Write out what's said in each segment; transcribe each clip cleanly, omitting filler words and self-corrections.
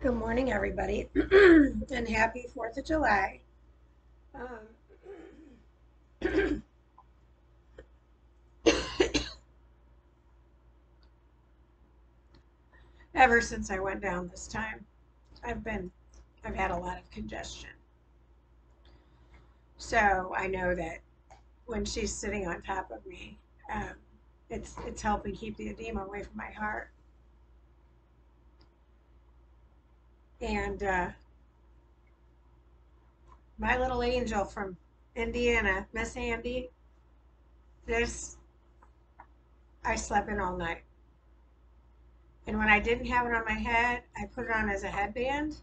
Good morning, everybody, and happy 4th of July. Um, ever since I went down this time, I've been, I've had a lot of congestion. So I know that when she's sitting on top of me, um, it's helping keep the edema away from my heart. And my little angel from Indiana, Miss Andy, this I slept in all night. And when I didn't have it on my head, I put it on as a headband.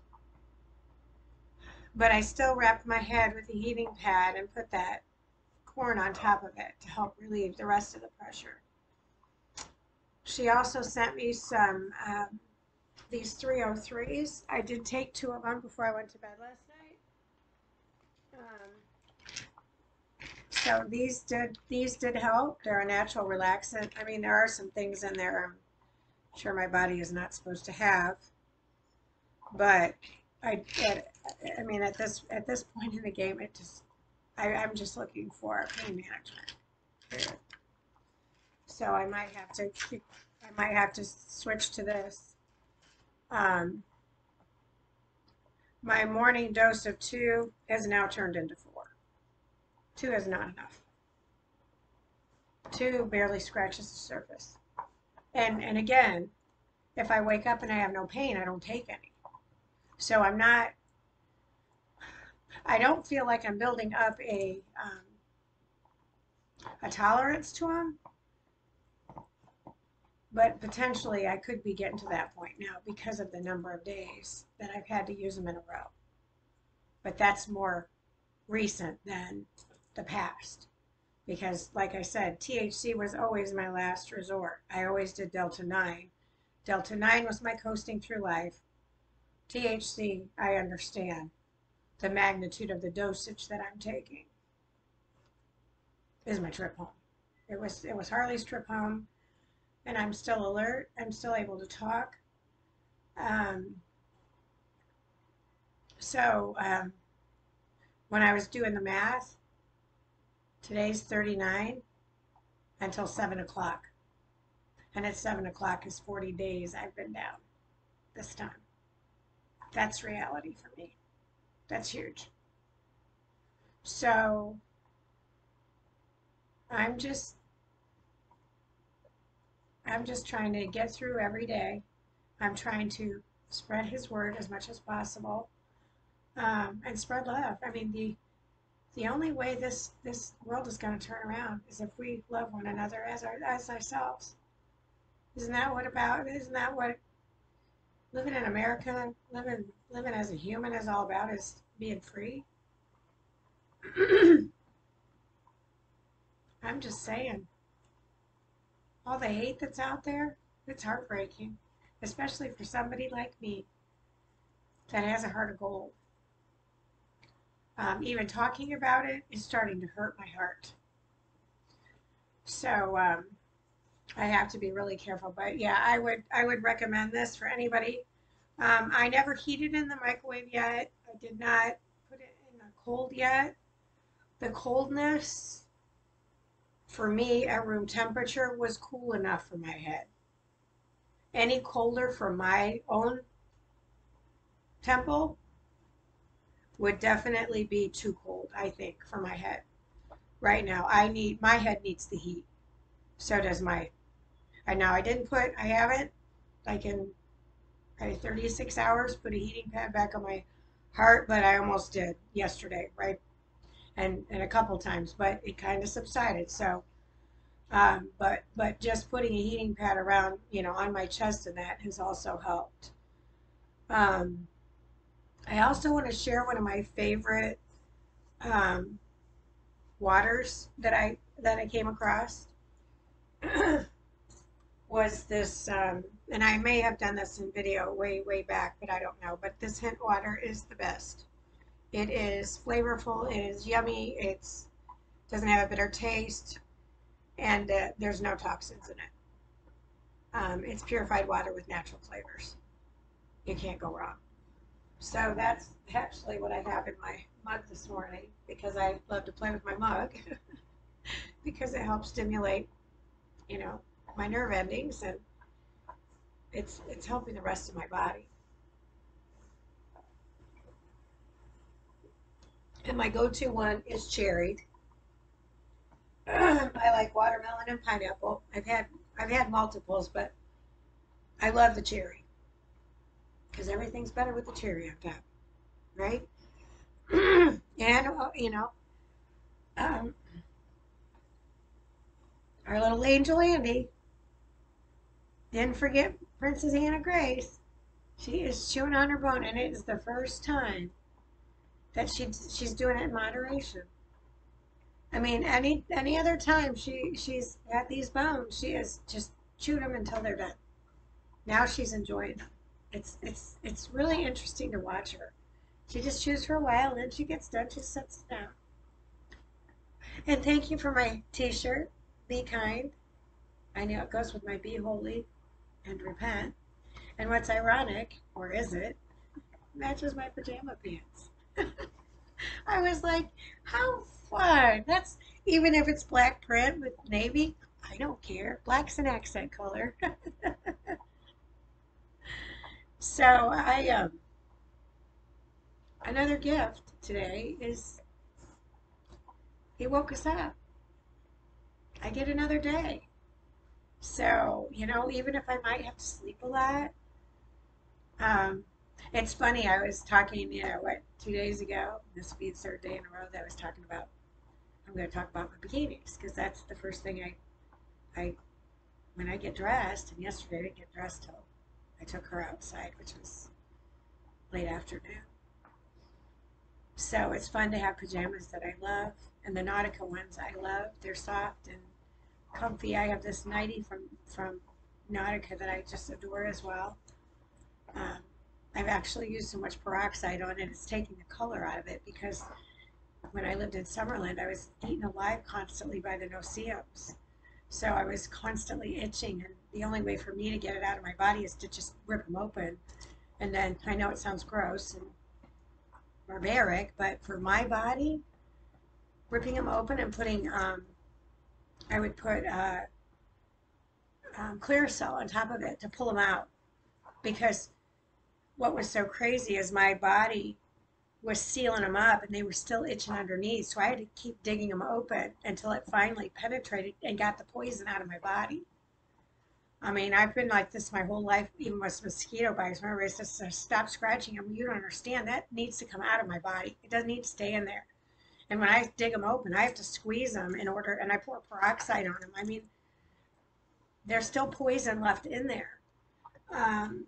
But I still wrapped my head with a heating pad and put that corn on top of it to help relieve the rest of the pressure. She also sent me some these 303s. I did take 2 of them before I went to bed last night. So these did help. They're a natural relaxant. I mean, there are some things in there I'm sure my body is not supposed to have, but I mean, at this point in the game, I'm just looking for pain management. Period. So I might have to switch to this. Um, my morning dose of 2 has now turned into 4. 2 is not enough. 2 barely scratches the surface. And again, if I wake up and I have no pain, I don't take any. So I don't feel like I'm building up a tolerance to them, but potentially I could be getting to that point now because of the number of days that I've had to use them in a row. But that's more recent than the past because, like I said, THC was always my last resort. I always did Delta 9. Delta 9 was my coasting through life. THC, I understand the magnitude of the dosage that I'm taking is my trip home. It was Harley's trip home, and I'm still alert. I'm still able to talk. Um, so when I was doing the math, today's 39 until 7 o'clock. And at 7 o'clock is 40 days I've been down this time. That's reality for me. That's huge. So I'm just I'm just trying to get through every day. I'm trying to spread his word as much as possible, and spread love. I mean, the only way this world is going to turn around is if we love one another as ourselves. Isn't that what living in America, living as a human is all about, is being free? I'm just saying, all the hate that's out there, it's heartbreaking, especially for somebody like me that has a heart of gold. Even talking about it is starting to hurt my heart. So I have to be really careful. But yeah, I would recommend this for anybody. I never heated in the microwave yet. I did not put it in the cold yet. The coldness for me at room temperature was cool enough for my head. Any colder for my own temple would definitely be too cold, I think, for my head. Right now, my head needs the heat. So does I haven't, like in 36 hours, put a heating pad back on my heart, but I almost did yesterday, right? And a couple times, but it kind of subsided. So, but just putting a heating pad around, on my chest and that has also helped. Um, I also want to share one of my favorite um, waters that I came across was this, and I may have done this in video way back, but I don't know. But this hint water is the best. It is flavorful. It is yummy. It's doesn't have a bitter taste, and there's no toxins in it. It's purified water with natural flavors. You can't go wrong. So that's actually what I have in my mug this morning because I love to play with my mug because it helps stimulate, you know, my nerve endings and it's helping the rest of my body. And my go-to one is cherry. I like watermelon and pineapple. I've had multiples, but I love the cherry because everything's better with the cherry on top, right? And um, our little angel Andy didn't forget Princess Anna Grace. She is chewing on her bone, and it is the first time that she's doing it in moderation. I mean, any other time she's had these bones, she has just chewed them until they're done. Now she's enjoying them. It's really interesting to watch her. She just chews for a while, and then she gets done. She sets it down. And thank you for my T-shirt. Be kind. I know it goes with my be holy and repent. And what's ironic, or is it, matches my pajama pants. I was like, how fun. That's even if it's black print with navy, I don't care. Black's an accent color. So another gift today is he woke us up. I get another day. So, even if I might have to sleep a lot, um, it's funny. I was talking, 2 days ago, this will be the third day in a row that I was talking about, I'm going to talk about my bikinis because that's the first thing I, when I get dressed, and yesterday I didn't get dressed till I took her outside, which was late afternoon. So it's fun to have pajamas that I love, and the Nautica ones I love. They're soft and comfy. I have this nightie from Nautica that I just adore as well. Um, I've actually used so much peroxide on it, it's taking the color out of it because when I lived in Summerland, I was eaten alive constantly by the no-see-ums. So I was constantly itching, and the only way for me to get it out of my body is to just rip them open. And then I know it sounds gross and barbaric, but for my body, ripping them open and putting, I would put clear cell on top of it to pull them out because what was so crazy is my body was sealing them up and they were still itching underneath. So I had to keep digging them open until it finally penetrated and got the poison out of my body. I mean, I've been like this my whole life, even with mosquito bites. Remember, it says stop scratching them. You don't understand. That needs to come out of my body. It doesn't need to stay in there. And when I dig them open, I have to squeeze them in order, and I pour peroxide on them. I mean, there's still poison left in there. Um,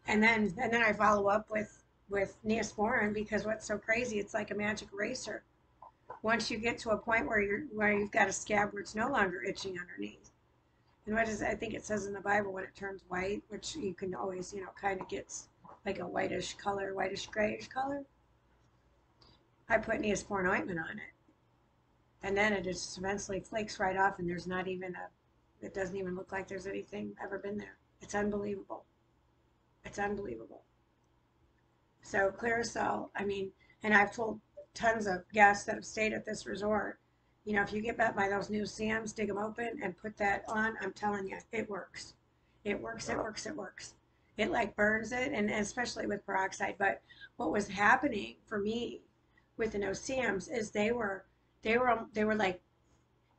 and then I follow up with Neosporin because what's so crazy, it's like a magic eraser. Once you get to a point where you've got a scab where it's no longer itching underneath. And I think it says in the Bible when it turns white, which you can always, kind of gets like a whitish color, whitish grayish color. I put Neosporin ointment on it. And then it just eventually flakes right off and it doesn't even look like there's anything ever been there. It's unbelievable. It's unbelievable. So Clearasil, I mean, and I've told tons of guests that have stayed at this resort, if you get bit by those new CMs, dig them open and put that on. I'm telling you, it works. It works, it works, it works. It like burns it, and especially with peroxide. But what was happening for me with the no CMs is they were like,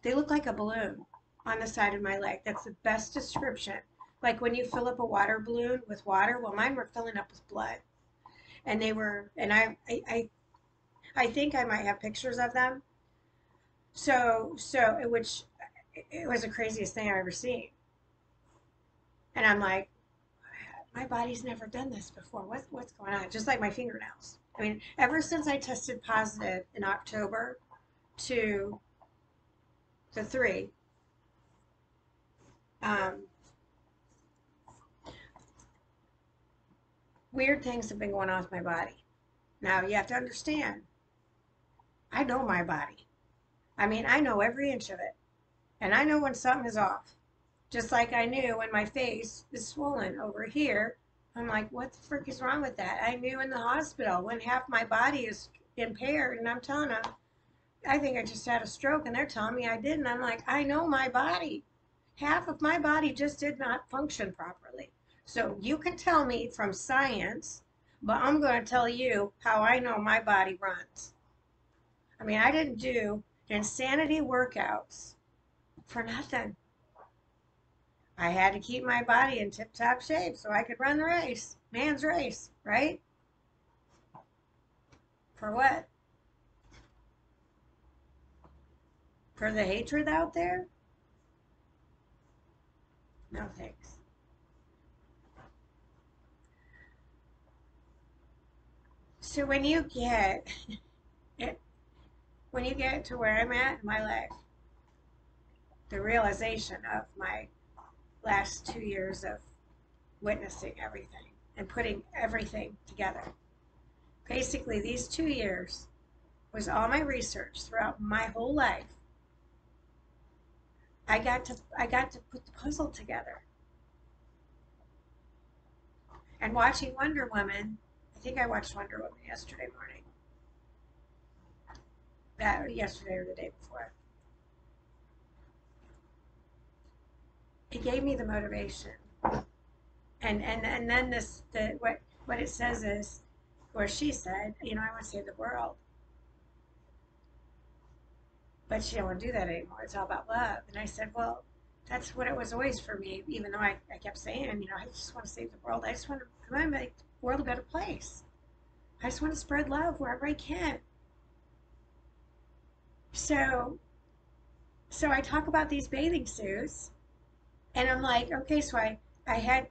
they looked like a balloon on the side of my leg. That's the best description. Like when you fill up a water balloon with water, well, mine were filling up with blood. And they were, and I think I might have pictures of them. Which it was the craziest thing I've ever seen. And I'm like, my body's never done this before. What's going on? Just like my fingernails. I mean, ever since I tested positive in October to the 3, um, weird things have been going on with my body. Now you have to understand, I know my body. I mean, I know every inch of it. And I know when something is off. Just like I knew when my face is swollen over here I'm like, what the frick is wrong with that? I knew in the hospital when half my body is impaired, and I'm telling them, I think I just had a stroke, and they're telling me I didn't. I'm like, I know my body. Half of my body just did not function properly. So you can tell me from science, but I'm going to tell you how I know my body runs. I mean, I didn't do insanity workouts for nothing. I had to keep my body in tip top shape so I could run the race, man's race, right? For what? For the hatred out there? No thanks. So it, when you get to where I'm at in my life, the realization of my last 2 years of witnessing everything and putting everything together. Basically, these 2 years was all my research throughout my whole life. I got to put the puzzle together. And watching Wonder Woman, I think I watched Wonder Woman yesterday morning. That yesterday or the day before. It gave me the motivation. And then what it says is, or she said, I want to save the world. But she don't want to do that anymore. It's all about love. And I said, well, that's what it was always for me, even though I kept saying, I just want to save the world. I want to make the world a better place. I just want to spread love wherever I can. So I talk about these bathing suits, and I'm like, okay, so I had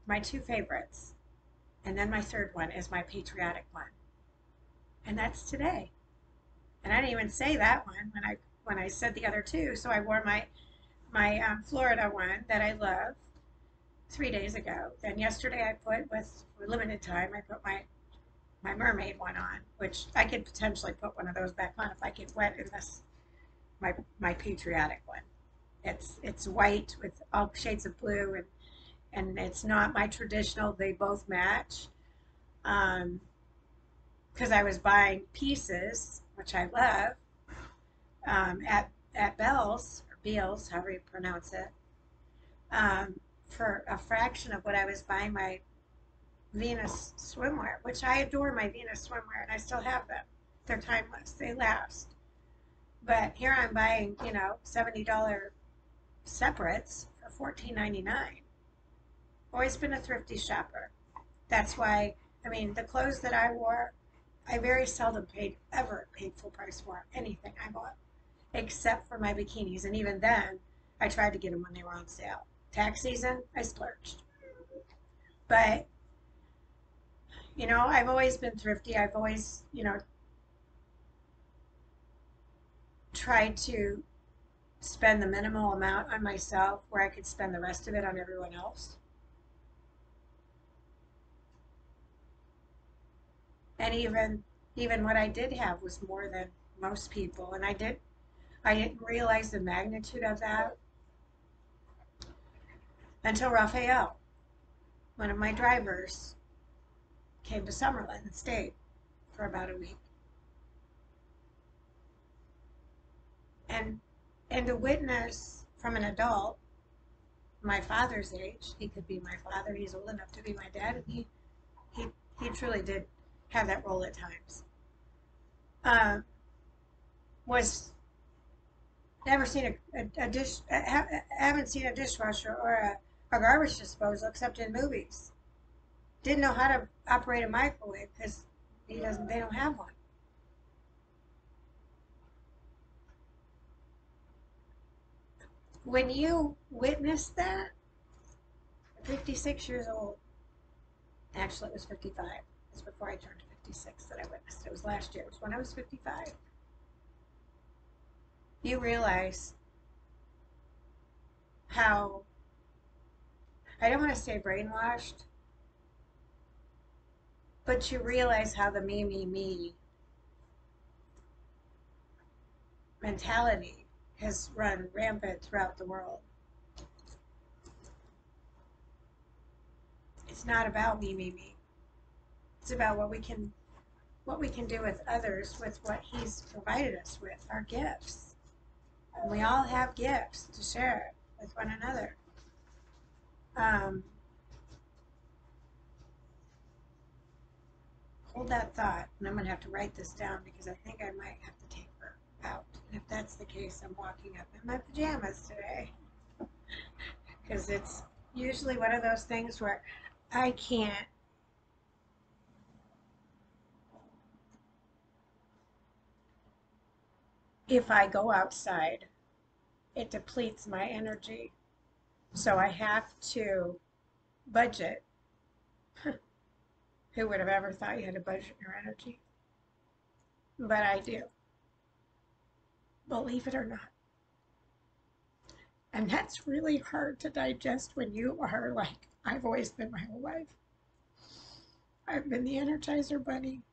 my two favorites, and then my third one is my patriotic one, and that's today. And I didn't even say that one when I said the other two. So I wore my Florida one that I love 3 days ago. Then yesterday I put for limited time I put my mermaid one on, which I could potentially put one of those back on if I get wet in this my patriotic one. It's white with all shades of blue, and it's not my traditional. They both match. Because I was buying pieces, which I love, at Bell's or Beals, however you pronounce it, for a fraction of what I was buying my Venus swimwear, which I adore my Venus swimwear, and I still have them. They're timeless. They last. But here I'm buying, $70 separates for $14.99. Always been a thrifty shopper. That's why, the clothes that I wore, I very seldom ever paid full price for anything I bought, except for my bikinis. And even then, I tried to get them when they were on sale. Tax season, I splurged. But, I've always been thrifty. I've always, tried to spend the minimal amount on myself where I could spend the rest of it on everyone else. And even what I did have was more than most people. And I didn't realize the magnitude of that until Raphael, one of my drivers, came to Summerlin and stayed for about a week. And to witness from an adult, my father's age, he could be my father, he's old enough to be my dad, and he truly did have that role at times. Was never seen a dish, haven't seen a dishwasher or a garbage disposal except in movies. Didn't know how to operate a microwave because they don't have one. When you witness that, 56 years old, actually it was 55. It was before I turned 56 that I witnessed. It was last year. It was when I was 55. You realize how, I don't want to say brainwashed, but you realize how the me mentality has run rampant throughout the world. It's not about me, me, me. It's about what we can do with others with what he's provided us with, our gifts. And we all have gifts to share with one another. Um, hold that thought, and I'm going to have to write this down because I think I might have to take her out. And if that's the case, I'm walking up in my pajamas today because it's usually one of those things where I can't. If I go outside, it depletes my energy. So I have to budget. Who would have ever thought you had to budget your energy? But I do, believe it or not. And that's really hard to digest when you are like I've always been my whole life. I've been the Energizer Bunny.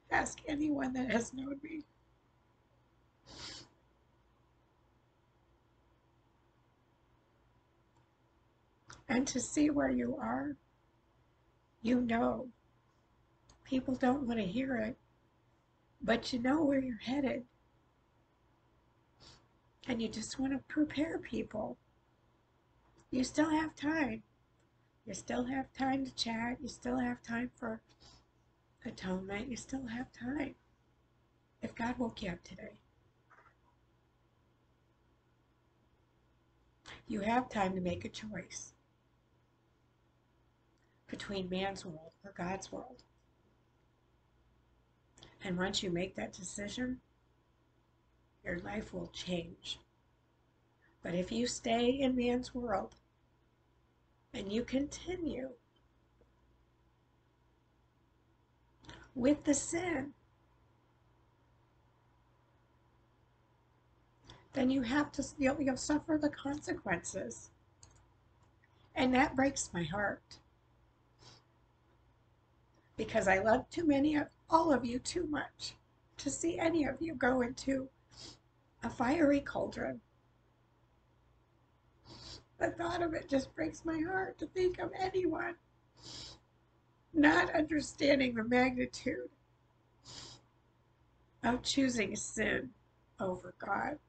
Ask anyone that has known me. And to see where you are, you know, people don't want to hear it, but you know where you're headed. And you just want to prepare people. You still have time. You still have time to chat. You still have time for atonement. You still have time. If God woke you up today, you have time to make a choice between man's world or God's world. And once you make that decision, your life will change. But if you stay in man's world and you continue with the sin, then you'll suffer the consequences. And that breaks my heart because I love all of you too much to see any of you go into a fiery cauldron. The thought of it just breaks my heart to think of anyone not understanding the magnitude of choosing sin over God.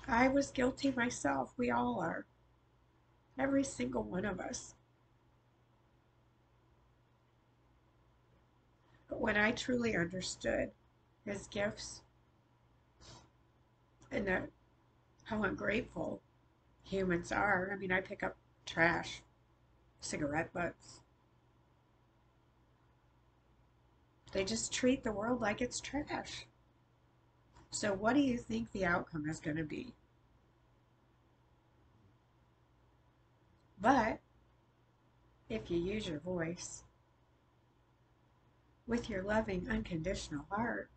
I was guilty myself. We all are. Every single one of us. But when I truly understood his gifts and how ungrateful humans are, I mean, I pick up trash, cigarette butts. They just treat the world like it's trash. So what do you think the outcome is going to be? But if you use your voice with your loving, unconditional heart,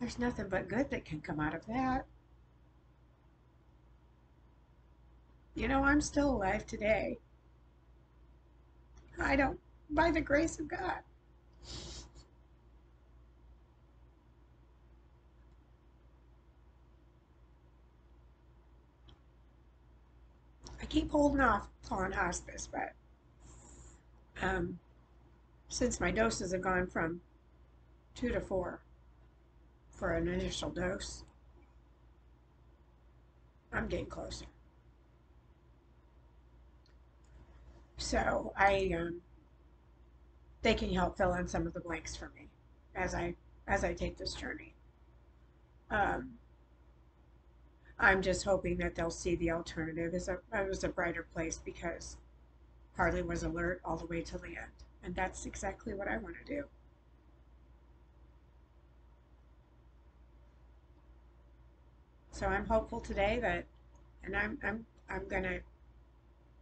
there's nothing but good that can come out of that. You know, I'm still alive today. By the grace of God. I keep holding off on hospice, but since my doses have gone from 2 to 4 for an initial dose, I'm getting closer. So they can help fill in some of the blanks for me as I take this journey. Um, I'm just hoping that they'll see the alternative as a brighter place because Harley was alert all the way till the end, and that's exactly what I want to do. So I'm hopeful today that, and I'm gonna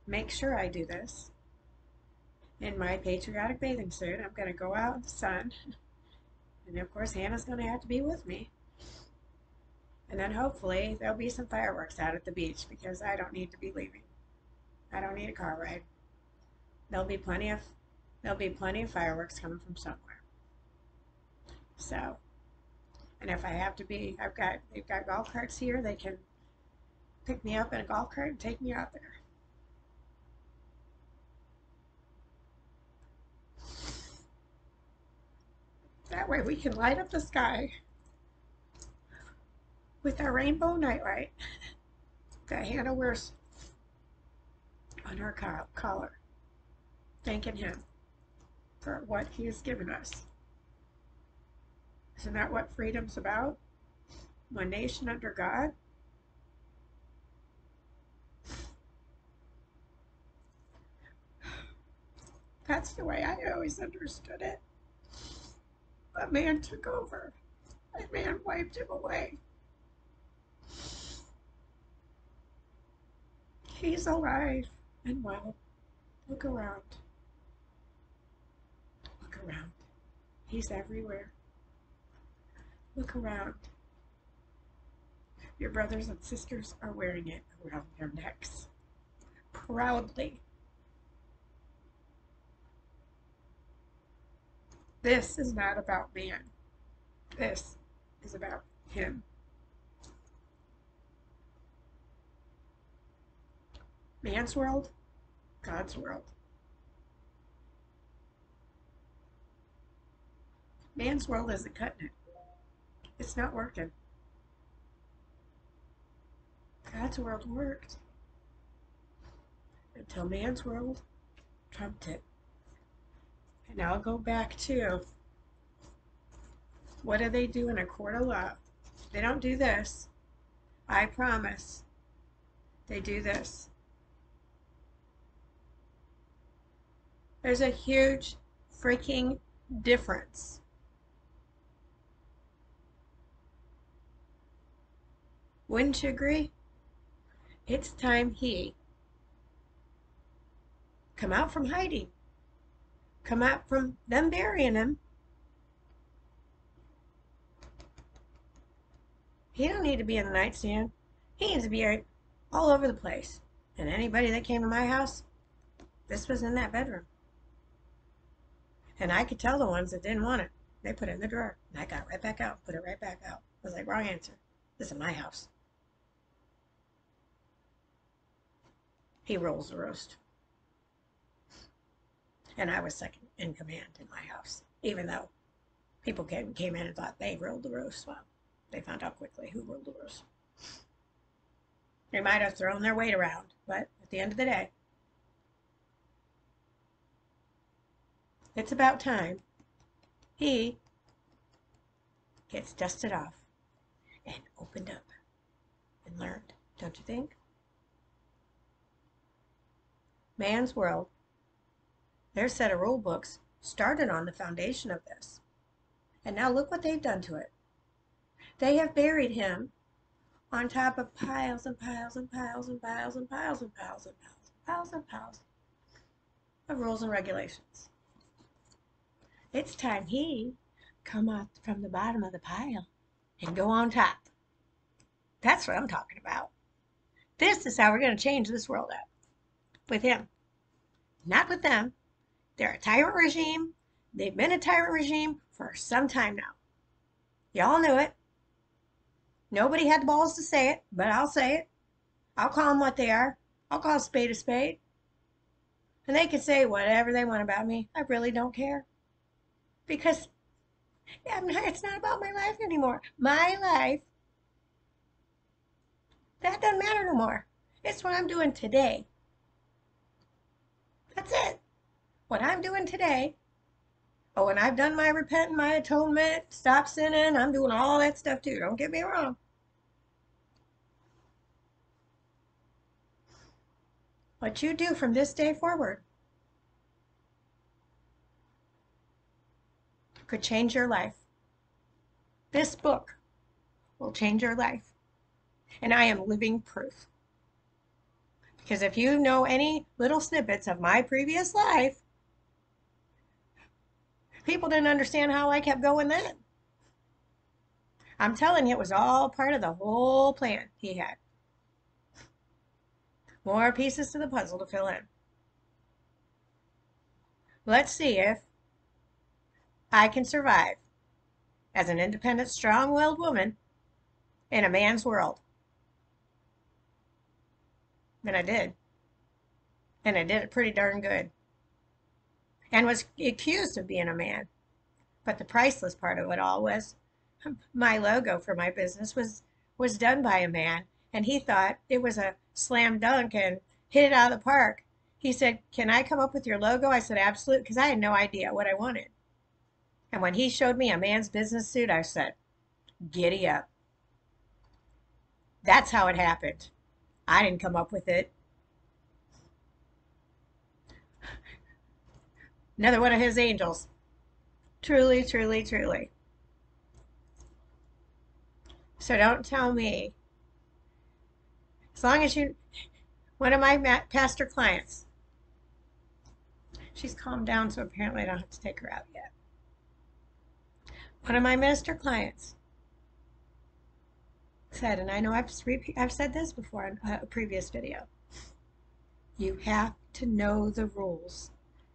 make sure I do this in my patriotic bathing suit. I'm gonna go out in the sun, and of course Hannah's gonna have to be with me. And then hopefully there'll be some fireworks out at the beach because I don't need to be leaving. I don't need a car ride. There'll be plenty of fireworks coming from somewhere. So, and if I have to be, they've got golf carts here. They can pick me up in a golf cart and take me out there. That way we can light up the sky with our rainbow nightlight that Hannah wears on her collar, thanking him for what he has given us. Isn't that what freedom's about? One nation under God? That's the way I always understood it. A man took over. A man wiped him away. He's alive and well. Look around. Look around. He's everywhere. Look around. Your brothers and sisters are wearing it around their necks. Proudly. This is not about man. This is about him. Man's world, God's world. Man's world isn't cutting it. It's not working. God's world worked until man's world trumped it. And I'll go back to, what do they do in a court of law? They don't do this. I promise. They do this. There's a huge freaking difference. Wouldn't you agree? It's time he come out from hiding. Come out from them burying him. He don't need to be in the nightstand. He needs to be all over the place. And anybody that came to my house, this was in that bedroom. And I could tell the ones that didn't want it. They put it in the drawer. And I got it right back out, put it right back out. I was like, wrong answer. This is my house. He rules the roast. And I was second in command in my house, even though people came in and thought they ruled the roast. Well, they found out quickly who ruled the roast. They might have thrown their weight around, but at the end of the day, it's about time he gets dusted off and opened up and learned, don't you think? Man's world, their set of rule books started on the foundation of this. And now look what they've done to it. They have buried him on top of piles and piles and piles and piles and piles and piles and piles and piles and piles of rules and regulations. It's time he come out from the bottom of the pile and go on top. That's what I'm talking about. This is how we're going to change this world up. With him. Not with them. They're a tyrant regime. They've been a tyrant regime for some time now. Y'all knew it. Nobody had the balls to say it, but I'll say it. I'll call them what they are. I'll call a spade a spade. And they can say whatever they want about me. I really don't care. Because it's not about my life anymore. My life, that doesn't matter no more. It's what I'm doing today. That's it. What I'm doing today. Oh, and I've done my repenting, my atonement, stop sinning. I'm doing all that stuff too. Don't get me wrong. What you do from this day forward could change your life. This book will change your life. And I am living proof. Because if you know any little snippets of my previous life, people didn't understand how I kept going then. I'm telling you, it was all part of the whole plan he had. More pieces to the puzzle to fill in. Let's see if I can survive as an independent, strong-willed woman in a man's world. And I did. And I did it pretty darn good. And was accused of being a man. But the priceless part of it all was my logo for my business was done by a man. And he thought it was a slam dunk and hit it out of the park. He said, "Can I come up with your logo?" I said, "Absolutely," because I had no idea what I wanted. And when he showed me a man's business suit, I said, "Giddy up." That's how it happened. I didn't come up with it. Another one of his angels. Truly, truly, truly. So don't tell me. As long as you, one of my pastor clients, she's calmed down, so apparently I don't have to take her out yet. One of my minister clients said, and I know I've said this before in a previous video, you have to know the rules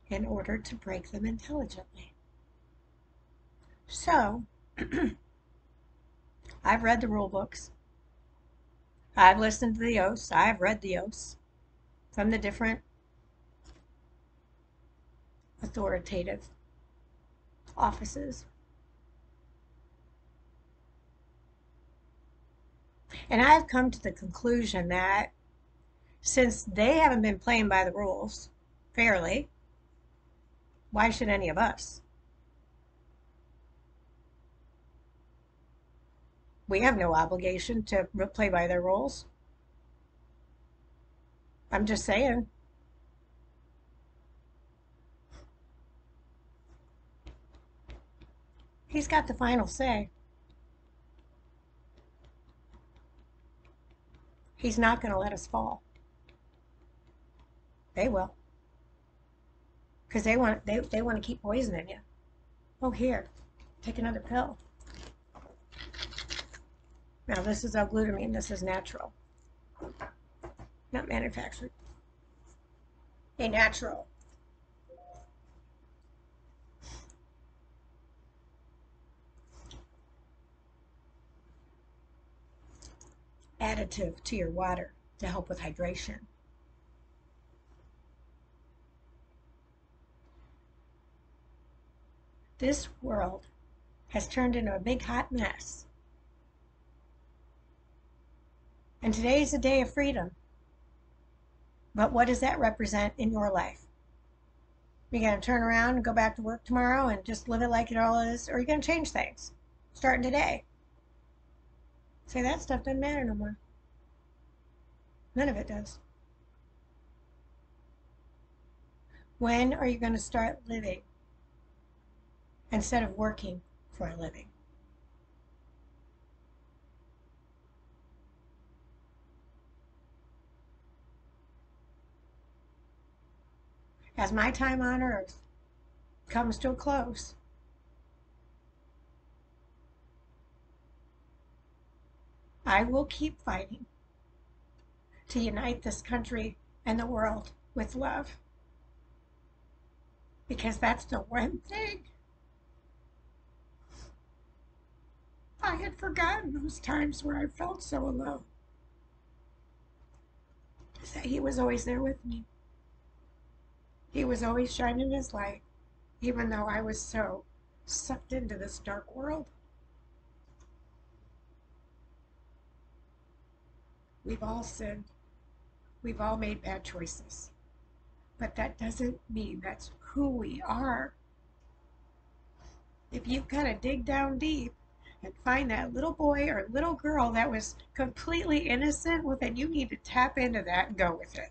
in order to break them intelligently. So, I've read the rule books. I've listened to the oaths. I've read the oaths from the different authoritative offices. And I've come to the conclusion that since they haven't been playing by the rules fairly, why should any of us? We have no obligation to play by their rules. I'm just saying. He's got the final say. He's not going to let us fall. They will. Because they want to keep poisoning you. Oh, here, take another pill. Now, this is L-glutamine. This is natural. Not manufactured. A natural. Additive to your water to help with hydration. This world has turned into a big hot mess. And today is a day of freedom. But what does that represent in your life? You're going to turn around and go back to work tomorrow and just live it like it all is? Or are you going to change things starting today? Say that stuff doesn't matter no more. None of it does. When are you going to start living instead of working for a living? As my time on earth comes to a close, I will keep fighting to unite this country and the world with love. Because that's the one thing I had forgotten, those times where I felt so alone. Is that he was always there with me. He was always shining his light, even though I was so sucked into this dark world. We've all sinned. We've all made bad choices. But that doesn't mean that's who we are. If you've got to dig down deep and find that little boy or little girl that was completely innocent, well, then you need to tap into that and go with it.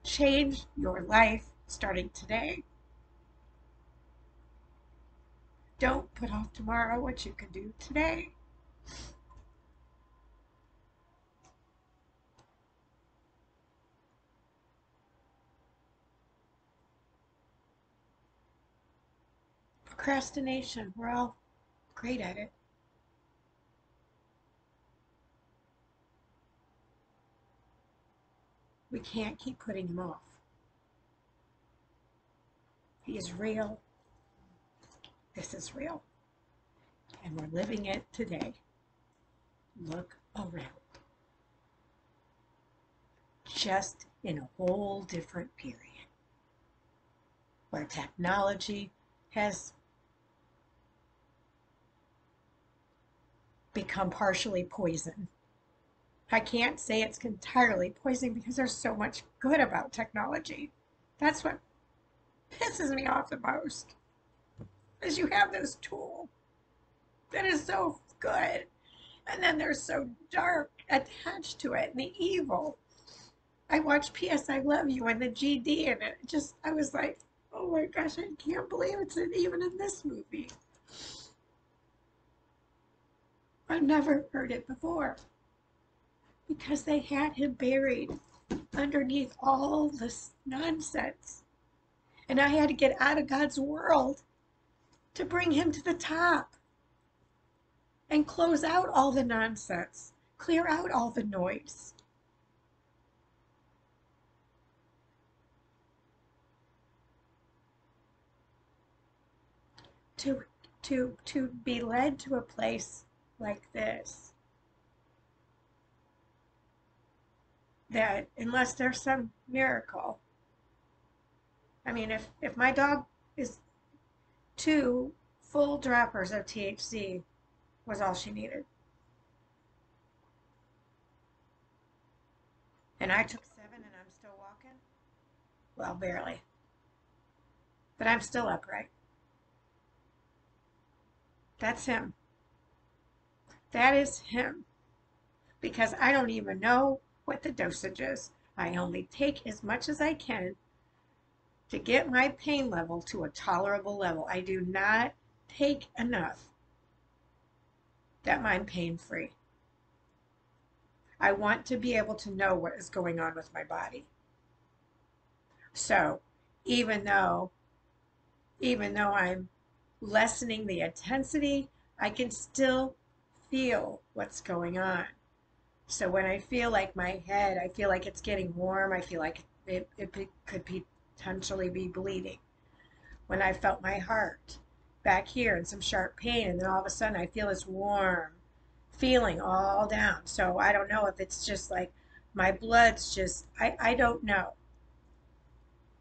Change your life starting today. Don't put off tomorrow what you can do today. Procrastination, we're all great at it. We can't keep putting him off. He is real This is real. And we're living it today. Look around. Just in a whole different period where technology has become partially poison. I can't say it's entirely poison because there's so much good about technology. That's what pisses me off the most, is you have this tool that is so good, and then they're so dark attached to it, and the evil. I watched P.S. I Love You and the GD, and I was like, oh my gosh, I can't believe it's even in this movie. I've never heard it before because they had him buried underneath all this nonsense. And I had to get out of God's world to bring him to the top and close out all the nonsense, clear out all the noise. To be led to a place like this, that unless there's some miracle, I mean, if my dog is 2 full droppers of THC was all she needed. And I took 7 and I'm still walking. Well, barely. But I'm still upright. That's him. That is him. Because I don't even know what the dosage is. I only take as much as I can to get my pain level to a tolerable level. I do not take enough that I'm pain-free. I want to be able to know what is going on with my body. So even though I'm lessening the intensity, I can still feel what's going on. So when I feel like my head, I feel like it's getting warm, I feel like it could potentially be bleeding. When I felt my heart back here and some sharp pain, and then all of a sudden I feel this warm feeling all down. So I don't know if it's just like my blood's just, I don't know.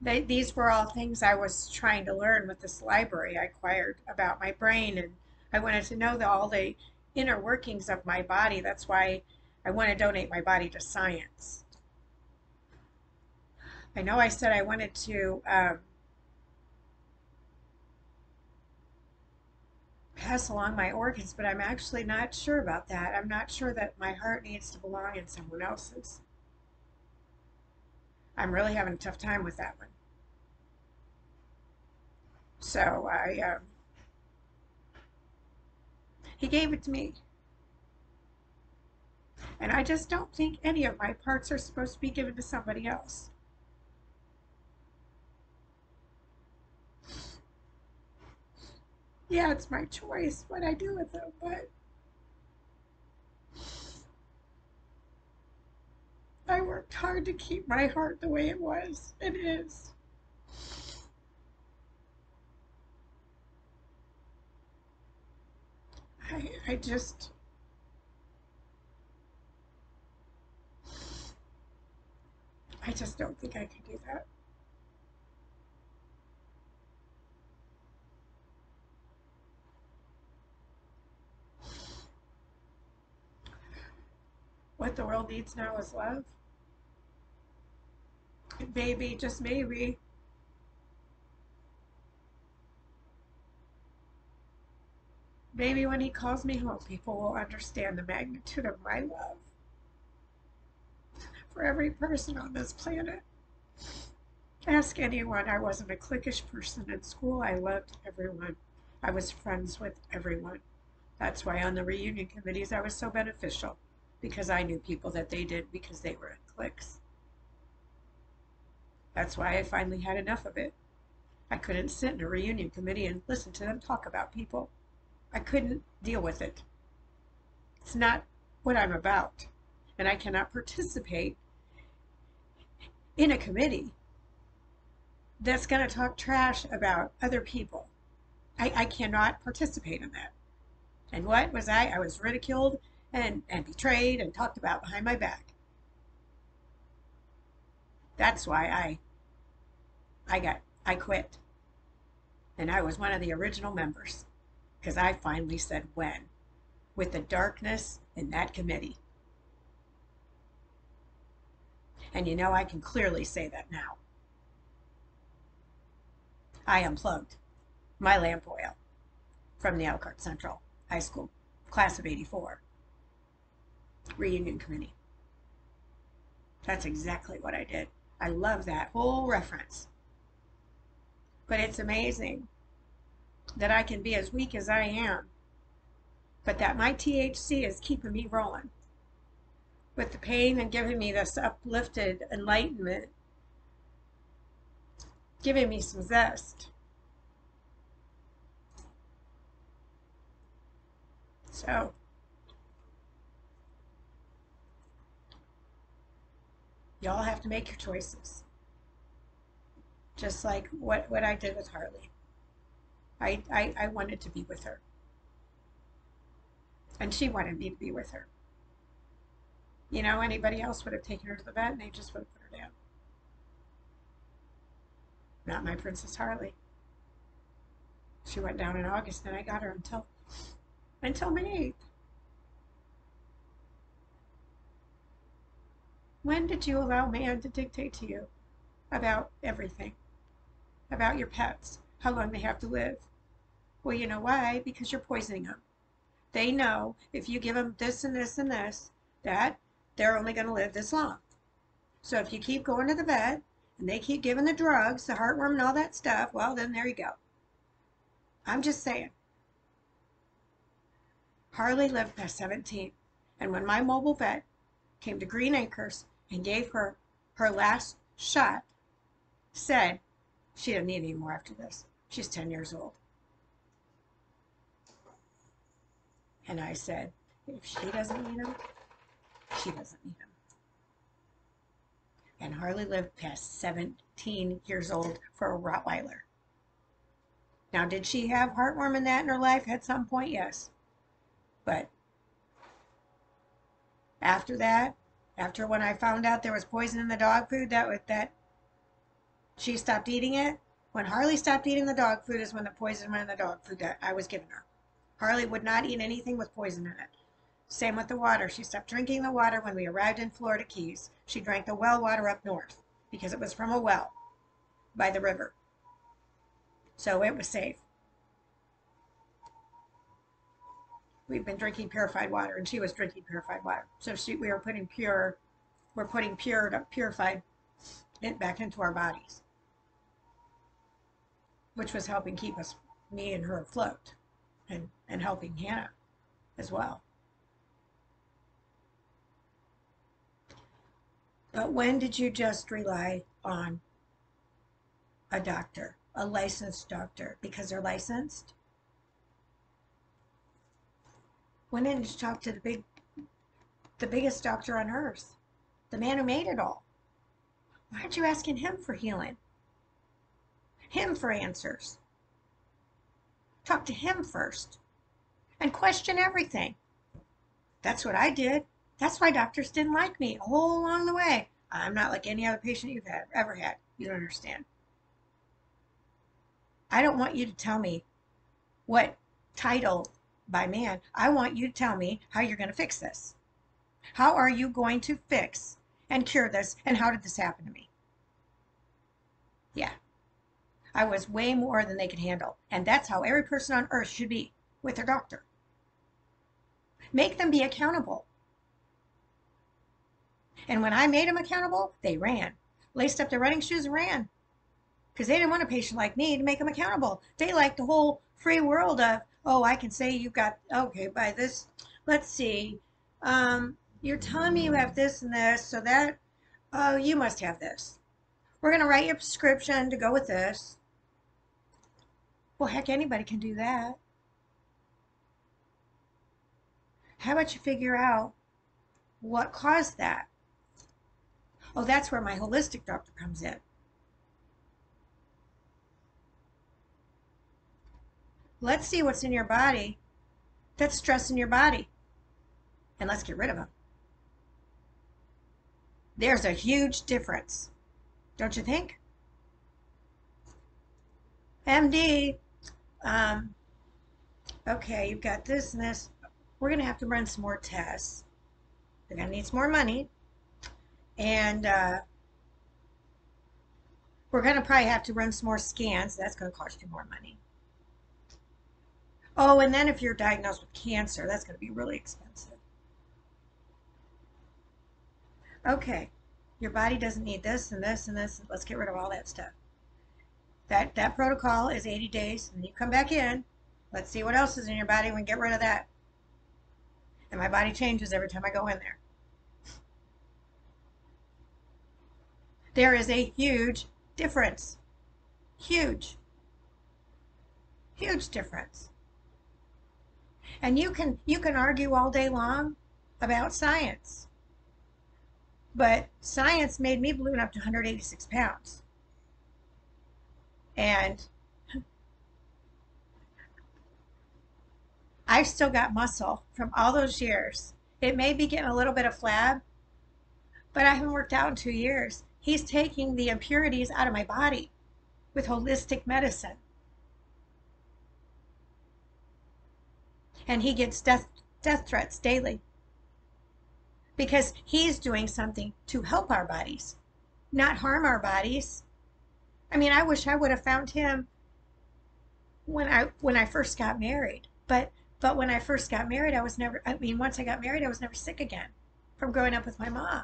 These were all things I was trying to learn with this library I acquired about my brain, and I wanted to know all the inner workings of my body. That's why I want to donate my body to science. I know I said I wanted to pass along my organs, but I'm actually not sure about that. I'm not sure that my heart needs to belong in someone else's. I'm really having a tough time with that one. So he gave it to me. And I just don't think any of my parts are supposed to be given to somebody else. Yeah, it's my choice what I do with them, but I worked hard to keep my heart the way it was. It is. I just, I just don't think I could do that. What the world needs now is love. And maybe, just maybe, when he calls me home, people will understand the magnitude of my love for every person on this planet. Ask anyone. I wasn't a cliquish person in school. I loved everyone. I was friends with everyone. That's why on the reunion committees I was so beneficial, because I knew people that they did because they were in cliques. That's why I finally had enough of it. I couldn't sit in a reunion committee and listen to them talk about people. I couldn't deal with it. It's not what I'm about. And I cannot participate in a committee that's going to talk trash about other people. I cannot participate in that. And what was I? I was ridiculed and betrayed and talked about behind my back. That's why I quit. And I was one of the original members because I finally said when with the darkness in that committee. And you know, I can clearly say that now. I unplugged my lamp oil from the Elkhart Central High School class of '84 reunion committee. That's exactly what I did. I love that whole reference. But it's amazing that I can be as weak as I am, but that my THC is keeping me rolling with the pain and giving me this uplifted enlightenment, giving me some zest. So y'all have to make your choices. Just like what I did with Harley. I wanted to be with her. And she wanted me to be with her. You know, anybody else would have taken her to the vet and they just would have put her down. Not my Princess Harley. She went down in August and I got her until May 8th. When did you allow man to dictate to you about everything? About your pets, how long they have to live? Well, you know why? Because you're poisoning them. They know if you give them this and this and this, that they're only going to live this long. So if you keep going to the vet and they keep giving the drugs, the heartworm and all that stuff, well, then there you go. I'm just saying. Harley lived past 17. And when my mobile vet came to Green Acres and gave her her last shot, said she didn't need any more after this. She's 10 years old. And I said, if she doesn't need him, she doesn't need him. And Harley lived past 17 years old for a Rottweiler. Now, did she have heartworm in that in her life at some point? Yes. But after that, after when I found out there was poison in the dog food, that she stopped eating it. When Harley stopped eating the dog food is when the poison went in the dog food that I was giving her. Harley would not eat anything with poison in it. Same with the water. She stopped drinking the water when we arrived in Florida Keys. She drank the well water up north because it was from a well by the river. So it was safe. We've been drinking purified water and she was drinking purified water. So we were putting purified it back into our bodies, which was helping keep me and her afloat and helping Hannah as well. But when did you just rely on a doctor, a licensed doctor, because they're licensed? When did you talk to the biggest doctor on earth, the man who made it all? Why aren't you asking him for healing? Him for answers? Talk to him first and question everything. That's what I did. That's why doctors didn't like me all along the way. I'm not like any other patient you've ever had. You don't understand. I don't want you to tell me what title by man. I want you to tell me how you're going to fix this. How are you going to fix and cure this? And how did this happen to me? Yeah. I was way more than they could handle. And that's how every person on earth should be with their doctor. Make them be accountable. And when I made them accountable, they ran. Laced up their running shoes and ran. Because they didn't want a patient like me to make them accountable. They liked the whole free world of, oh, I can say you've got, okay, by this, let's see, you're telling me you have this and this, so that, oh, you must have this. We're going to write you a prescription to go with this. Well, heck, anybody can do that. How about you figure out what caused that? Oh, that's where my holistic doctor comes in. Let's see what's in your body that's stressing your body, and let's get rid of them. There's a huge difference, don't you think? MD, um, okay, you've got this and this. We're going to have to run some more tests. They're going to need some more money. And we're going to probably have to run some more scans. That's going to cost you more money. Oh, and then if you're diagnosed with cancer, that's going to be really expensive. Okay, your body doesn't need this and this and this. Let's get rid of all that stuff. That protocol is 80 days, and you come back in. Let's see what else is in your body. We can get rid of that. And my body changes every time I go in there. There is a huge difference. Huge. Huge difference. And you can argue all day long about science. But science made me balloon up to 186 pounds. And I've still got muscle from all those years. It may be getting a little bit of flab, but I haven't worked out in 2 years. He's taking the impurities out of my body with holistic medicine. And he gets death threats daily because he's doing something to help our bodies, not harm our bodies. I mean, I wish I would have found him when I first got married. But when I first got married, once I got married, I was never sick again from growing up with my mom.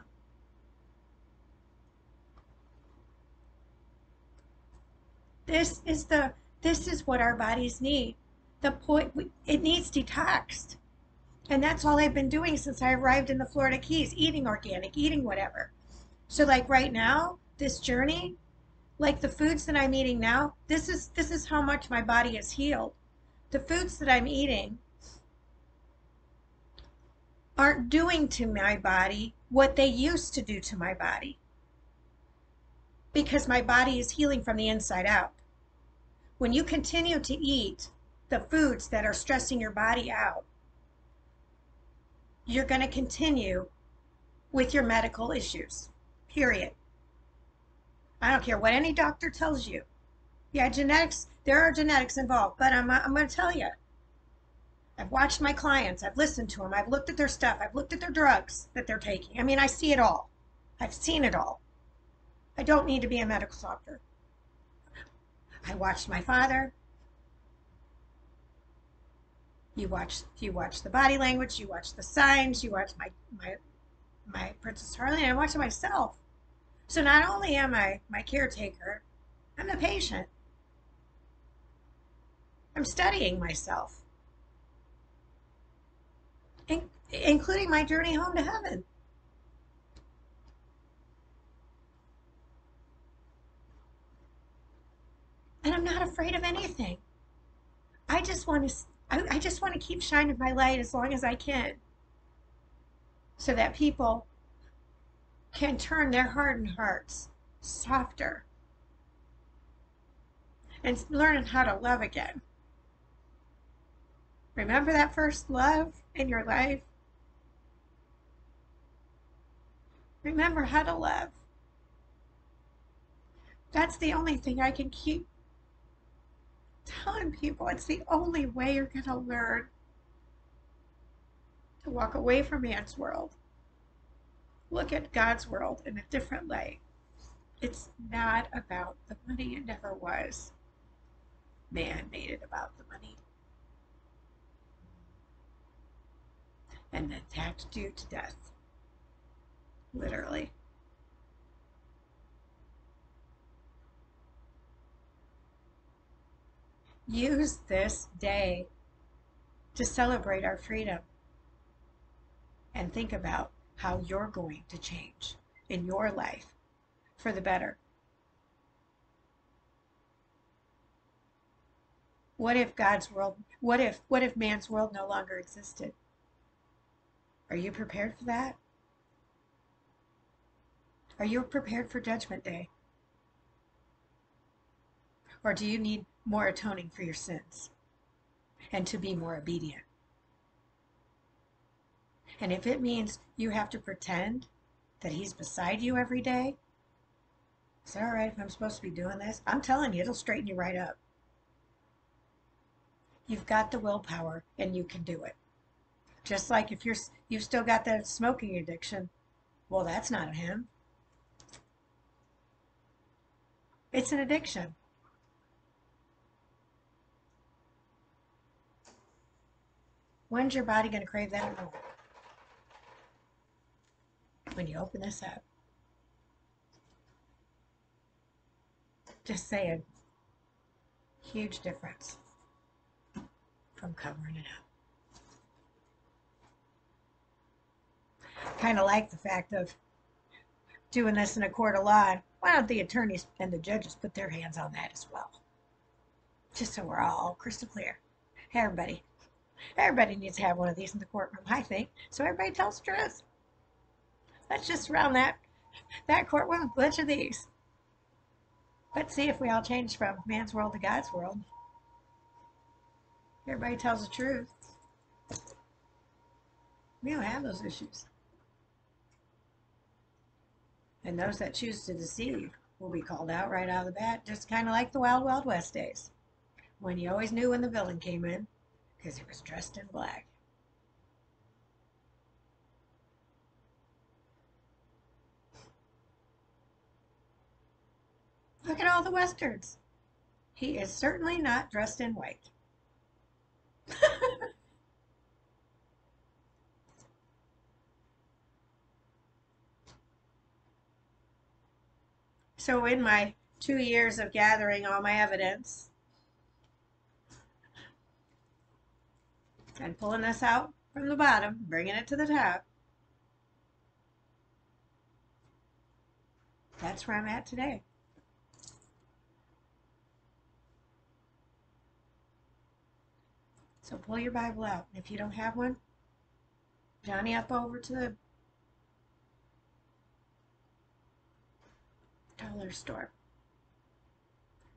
This is what our bodies need. It needs detoxed. And that's all I've been doing since I arrived in the Florida Keys, eating organic, eating whatever. So like right now, this journey, like the foods that I'm eating now, this is how much my body is healed. The foods that I'm eating aren't doing to my body what they used to do to my body, because my body is healing from the inside out. When you continue to eat the foods that are stressing your body out, you're going to continue with your medical issues, period. I don't care what any doctor tells you. Yeah, genetics, there are genetics involved, but I'm going to tell you, I've watched my clients, I've listened to them, I've looked at their stuff, I've looked at their drugs that they're taking. I mean, I see it all. I've seen it all. I don't need to be a medical doctor. I watched my father. You watch the body language, you watch the signs, you watch my Princess Harley, and I watch it myself. So not only am I my caretaker, I'm the patient. I'm studying myself, including my journey home to heaven. And I'm not afraid of anything. I just want to keep shining my light as long as I can, so that people can turn their hardened hearts softer and learn how to love again. Remember that first love in your life? Remember how to love. That's the only thing I can keep telling people. It's the only way you're going to learn to walk away from man's world. Look at God's world in a different light. It's not about the money. It never was. Man made it about the money. And then taxed you to death. Literally. Use this day to celebrate our freedom and think about how you're going to change in your life for the better. What if man's world no longer existed? Are you prepared for that? Are you prepared for Judgment Day? Or do you need more atoning for your sins? and to be more obedient. And if it means you have to pretend that he's beside you every day, is that all right if I'm supposed to be doing this? I'm telling you, it'll straighten you right up. You've got the willpower and you can do it. Just like if you've still got that smoking addiction, well, that's not a him. It's an addiction. When's your body going to crave that more? When you open this up. Just saying, huge difference from covering it up. Kind of like the fact of doing this in a court of law. Why don't the attorneys and the judges put their hands on that as well? Just so we're all crystal clear. Hey, everybody needs to have one of these in the courtroom, I think, so everybody tells the truth. Let's just surround that courtroom with a bunch of these. Let's see if we all change from man's world to God's world. Everybody tells the truth. We don't have those issues. And those that choose to deceive will be called out right out of the bat, just kind of like the Wild Wild West days, when you always knew when the villain came in because he was dressed in black. Look at all the Westerns. He is certainly not dressed in white. So in my 2 years of gathering all my evidence and pulling this out from the bottom, bringing it to the top, that's where I'm at today. So pull your Bible out. If you don't have one, Johnny up over to the dollar store.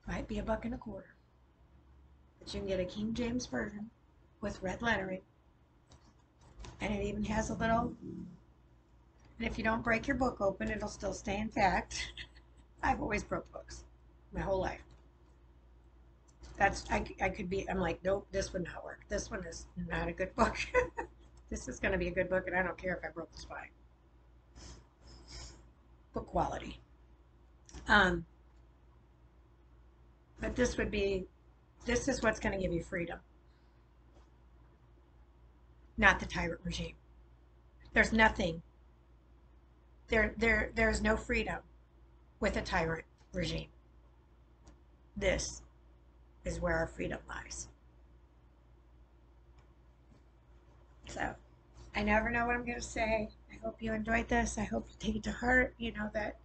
Might be $1.25. But you can get a King James version with red lettering. And it even has a little, and if you don't break your book open, it'll still stay intact. I've always broke books my whole life. I could be, I'm like, nope, this would not work. This one is not a good book. This is going to be a good book, and I don't care if I broke the spine. Book quality. But this is what's going to give you freedom. Not the tyrant regime. There's nothing. There's no freedom with a tyrant regime. This is where our freedom lies. So, I never know what I'm going to say. I hope you enjoyed this. I hope you take it to heart. You know that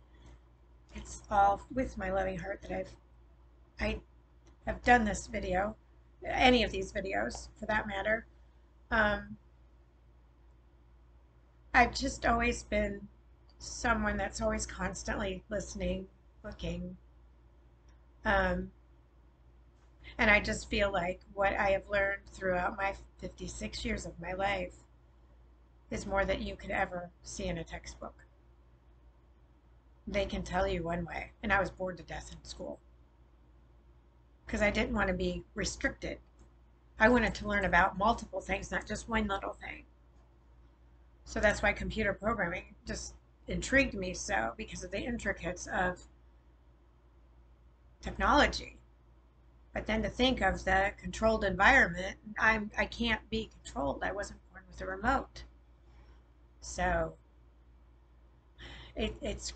it's all with my loving heart that I have done this video, any of these videos for that matter. I've just always been someone that's always constantly listening, looking, and I just feel like what I have learned throughout my 56 years of my life is more than you could ever see in a textbook. They can tell you one way, and I was bored to death in school because I didn't want to be restricted. I wanted to learn about multiple things, not just one little thing. So that's why computer programming just intrigued me so, because of the intricacies of technology. But then to think of the controlled environment, I can't be controlled. I wasn't born with a remote. So it's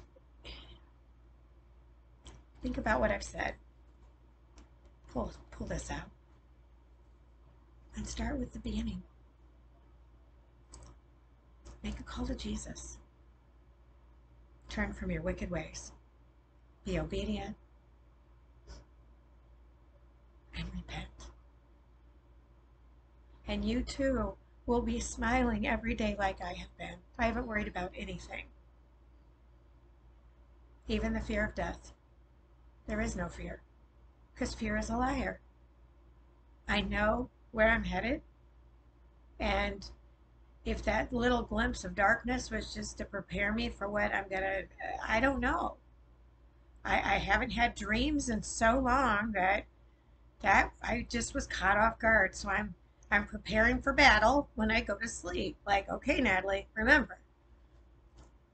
think about what I've said. Pull this out and start with the beginning. Make a call to Jesus. Turn from your wicked ways. Be obedient and repent. And you too will be smiling every day like I have been. I haven't worried about anything. Even the fear of death. There is no fear, because fear is a liar. I know where I'm headed. And if that little glimpse of darkness was just to prepare me for what I'm gonna, I don't know. I haven't had dreams in so long that I just was caught off guard. So I'm preparing for battle when I go to sleep. Like, okay, Natalie, remember,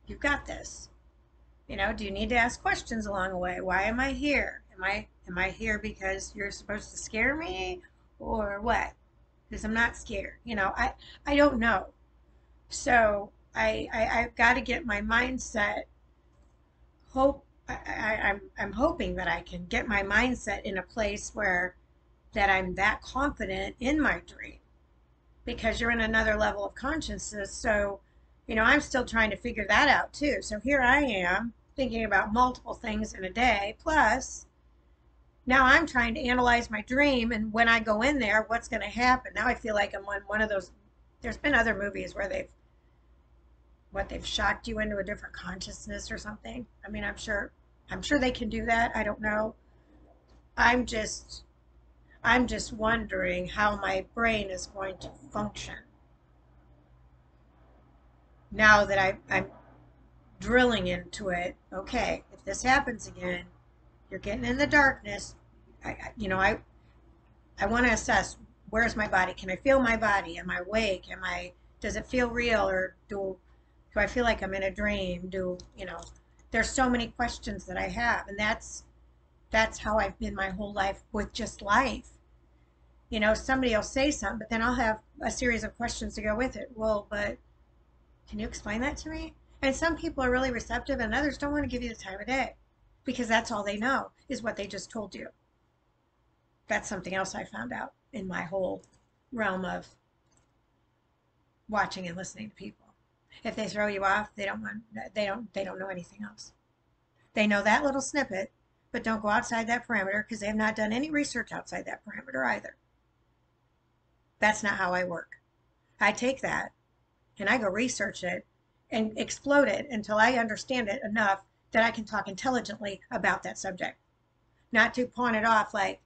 you've got this. You know, do you need to ask questions along the way? Why am I here? Am I here because you're supposed to scare me or what? Because I'm not scared. I don't know. So I've got to get my mindset hope I'm hoping that I can get my mindset in a place where that I'm that confident in my dream because you're in another level of consciousness. So, I'm still trying to figure that out too. So here I am thinking about multiple things in a day. Plus, now I'm trying to analyze my dream and when I go in there, what's going to happen. Now I feel like I'm on one of those. There's been other movies where they've shocked you into a different consciousness or something. I mean, I'm sure they can do that. I don't know. I'm just I'm just wondering how my brain is going to function now that I'm drilling into it. Okay, if this happens again, you're getting in the darkness. I want to assess, where's my body? Can I feel my body? Am I awake? Does it feel real, or do I feel like I'm in a dream? There's so many questions that I have, and that's how I've been my whole life with just life. Somebody will say something, but then I'll have a series of questions to go with it. Well, but can you explain that to me? And some people are really receptive, and others don't want to give you the time of day because that's all they know is what they just told you. That's something else I found out in my whole realm of watching and listening to people. If they throw you off, they don't know anything else. They know that little snippet, but don't go outside that parameter because they have not done any research outside that parameter either. That's not how I work. I take that and I go research it and explode it until I understand it enough that I can talk intelligently about that subject. Not to pawn it off like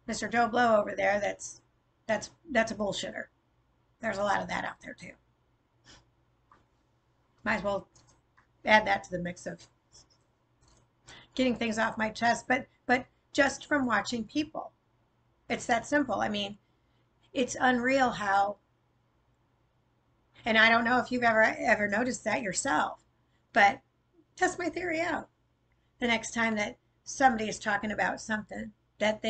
Mr. Joe Blow over there. That's a bullshitter. There's a lot of that out there too. Might as well add that to the mix of getting things off my chest, but just from watching people. It's that simple. I mean, it's unreal how, and I don't know if you've ever noticed that yourself, but test my theory out. The next time that somebody is talking about something that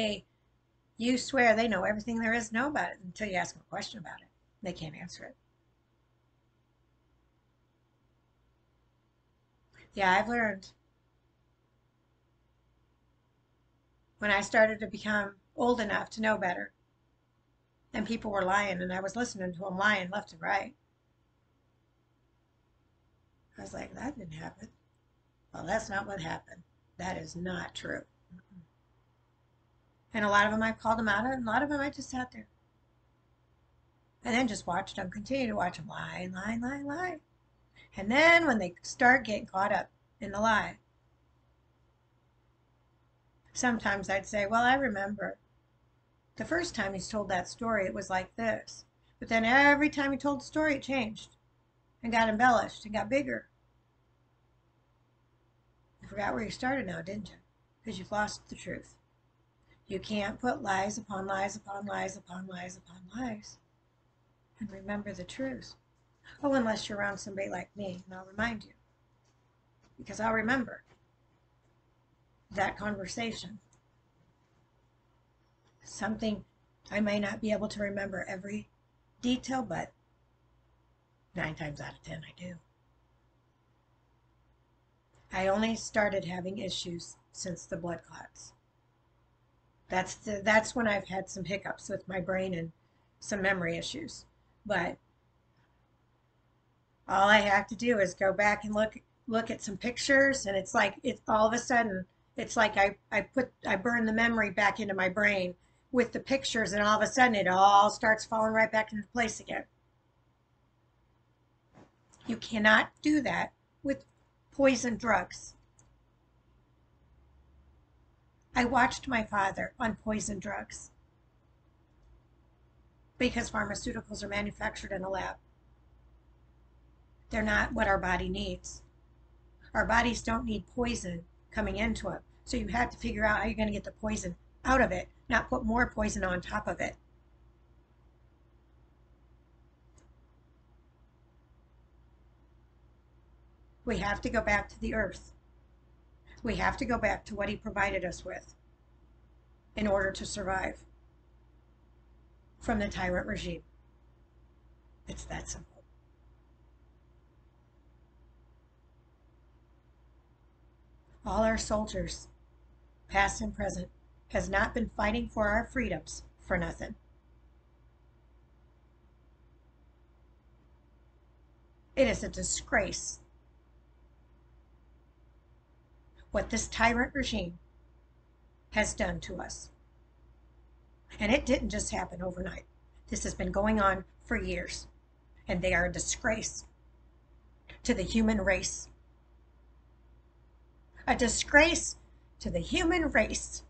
you swear they know everything there is to know about it until you ask them a question about it. They can't answer it. Yeah, I've learned when I started to become old enough to know better, and people were lying, and I was listening to them lying left and right. I was like, that didn't happen. Well, that's not what happened. That is not true. And a lot of them I called them out on, and a lot of them I just sat there. And then just watched them, continue to watch them lie and lie and lie and lie. And then when they start getting caught up in the lie, sometimes I'd say, well, I remember the first time he's told that story, it was like this. But then every time he told the story, it changed and got embellished and got bigger. You forgot where you started now, didn't you? Because you've lost the truth. You can't put lies upon lies upon lies upon lies upon lies and remember the truth. Oh, unless you're around somebody like me, and I'll remind you. Because I'll remember that conversation. Something I may not be able to remember every detail, but 9 times out of 10 I do. I only started having issues since the blood clots. That's when I've had some hiccups with my brain and some memory issues. But all I have to do is go back and look at some pictures, and it's all of a sudden it's like I burn the memory back into my brain with the pictures, and all of a sudden it all starts falling right back into place again. You cannot do that with poison drugs. I watched my father on poison drugs. because pharmaceuticals are manufactured in a lab. They're not what our body needs. Our bodies don't need poison coming into it. So you have to figure out how you're going to get the poison out of it, not put more poison on top of it. We have to go back to the earth. We have to go back to what he provided us with in order to survive from the tyrant regime. It's that simple. All our soldiers, past and present, has not been fighting for our freedoms for nothing. It is a disgrace what this tyrant regime has done to us. And it didn't just happen overnight. This has been going on for years. And they are a disgrace to the human race. A disgrace to the human race.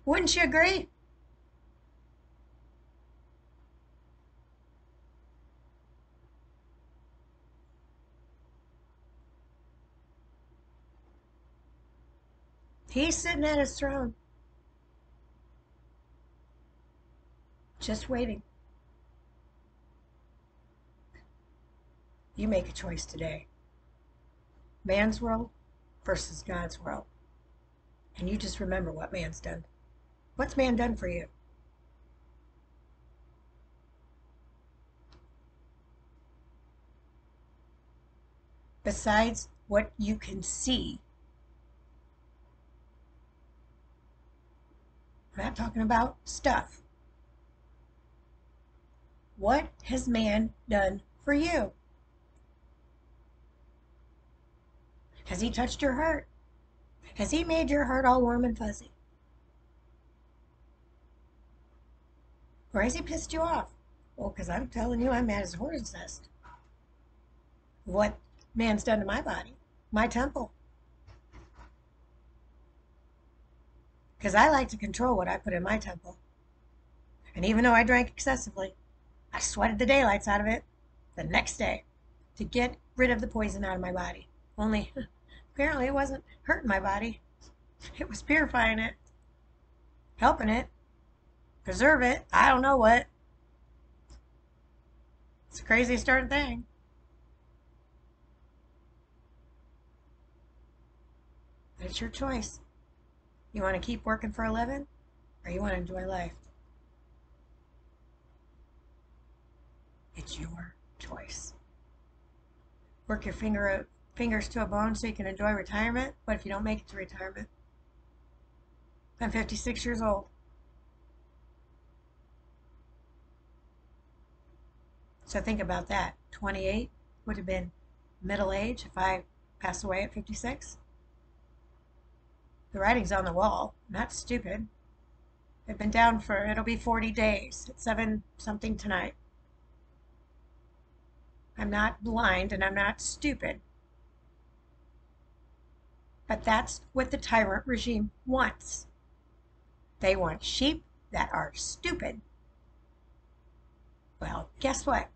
Wouldn't you agree? He's sitting at his throne, just waiting. You make a choice today. Man's world versus God's world. And you just remember what man's done. What's man done for you? Besides what you can see. I'm not talking about stuff. What has man done for you? Has he touched your heart? Has he made your heart all warm and fuzzy? Or has he pissed you off? Well, because I'm telling you, I'm mad as a hornet's nest. What man's done to my body, my temple. Because I like to control what I put in my temple. And even though I drank excessively, I sweated the daylights out of it the next day to get rid of the poison out of my body. Only, apparently it wasn't hurting my body. It was purifying it, helping it, preserve it. I don't know what. It's the craziest darn thing. But it's your choice. You want to keep working for a living, or you want to enjoy life? It's your choice. Work your fingers to a bone so you can enjoy retirement. What if you don't make it to retirement? I'm 56 years old. So think about that. 28 would have been middle age if I pass away at 56. The writing's on the wall. I'm not stupid. I've been down for, it'll be 40 days. It's 7 something tonight. I'm not blind and I'm not stupid. But that's what the tyrant regime wants. They want sheep that are stupid. Well, guess what?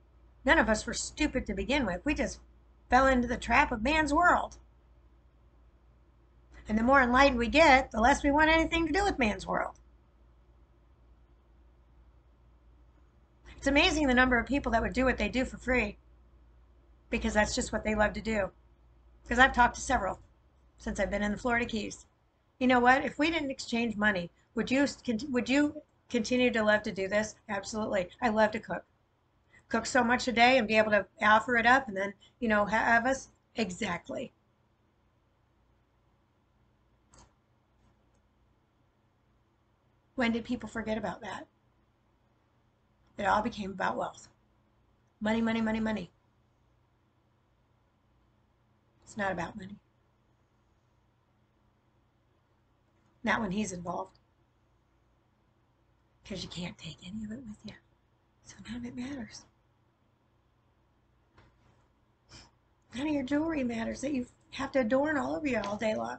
None of us were stupid to begin with. We just fell into the trap of man's world. And the more enlightened we get, the less we want anything to do with man's world. It's amazing the number of people that would do what they do for free because that's just what they love to do. Because I've talked to several since I've been in the Florida Keys. You know what? If we didn't exchange money, would you continue to love to do this? Absolutely. I love to cook. Cook so much a day and be able to offer it up and then, have us. Exactly. When did people forget about that? It all became about wealth. Money, money, money, money. It's not about money. Not when he's involved. Because you can't take any of it with you. So none of it matters. None of your jewelry matters that you have to adorn all over you all day long.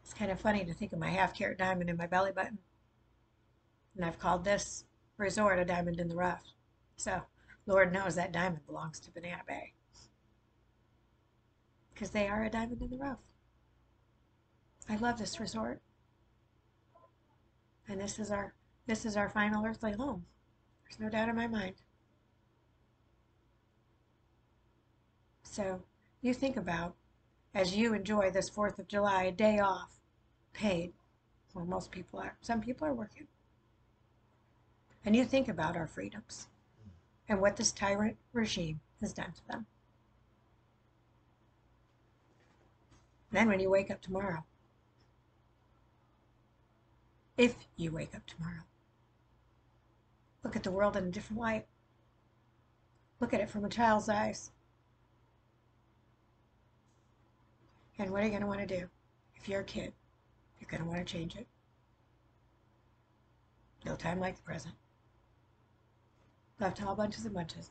It's kind of funny to think of my half carat diamond in my belly button. And I've called this resort a diamond in the rough. So Lord knows that diamond belongs to Banana Bay. Because they are a diamond in the rough. I love this resort. And this is our final earthly home. There's no doubt in my mind. So you think about, as you enjoy this 4th of July, a day off, paid, well, most people are. Some people are working. And you think about our freedoms and what this tyrant regime has done to them. Then when you wake up tomorrow, if you wake up tomorrow, look at the world in a different light. Look at it from a child's eyes. And what are you going to want to do? If you're a kid, you're going to want to change it. No time like the present. Love to all bunches and bunches.